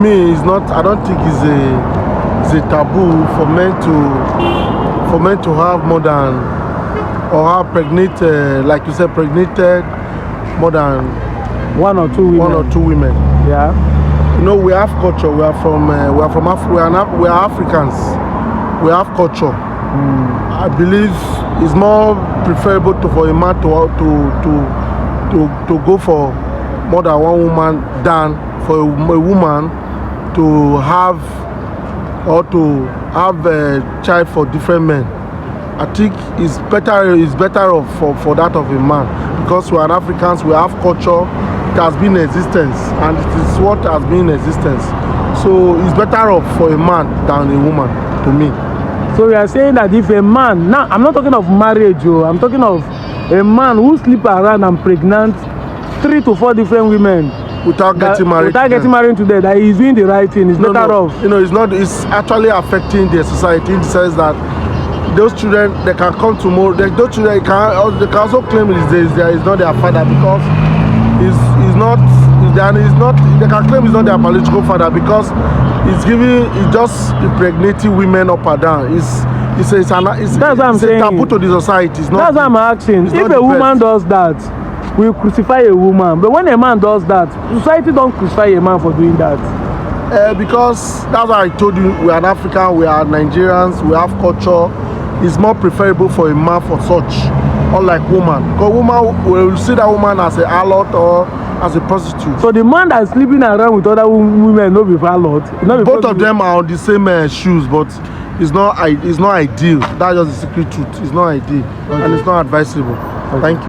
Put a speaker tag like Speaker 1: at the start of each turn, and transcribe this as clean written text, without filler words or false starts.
Speaker 1: Me, it's not. I don't think it's a taboo for men to have more than or have pregnant, like you said, pregnated more than
Speaker 2: one or two women. Yeah.
Speaker 1: You know, we have culture. We are Africans. We have culture. I believe it's more preferable for a man to go for more than one woman than for a woman to have a child for different men. I think it's better off for that of a man, because we are Africans, we have culture, it has been in existence, and it is what has been in existence. So it's better off for a man than a woman, to me.
Speaker 2: So you are saying that if a man, now I'm not talking of marriage, I'm talking of a man who sleep around and pregnant 3 to 4 different women
Speaker 1: without getting married
Speaker 2: to them, that he's doing the right thing, it's better off.
Speaker 1: You know, it's actually affecting the society in the sense that those children, they can come tomorrow. Those children, they can also claim there is not their father, because they can claim he's not their biological father, because he's just impregnating women up and down. It's a taboo to the society. That's
Speaker 2: what I'm asking. If a woman does that, we crucify a woman, but when a man does that, society don't crucify a man for doing that.
Speaker 1: Because that's why I told you, we are African, we are Nigerians, we have culture. It's more preferable for a man for such, unlike woman. Because woman will see that woman as a harlot or as a prostitute.
Speaker 2: So the man that's sleeping around with other women, no be harlot.
Speaker 1: Both of them are on the same shoes, but it's not ideal. That's just the secret truth. It's not ideal, and it's not advisable. Thank you.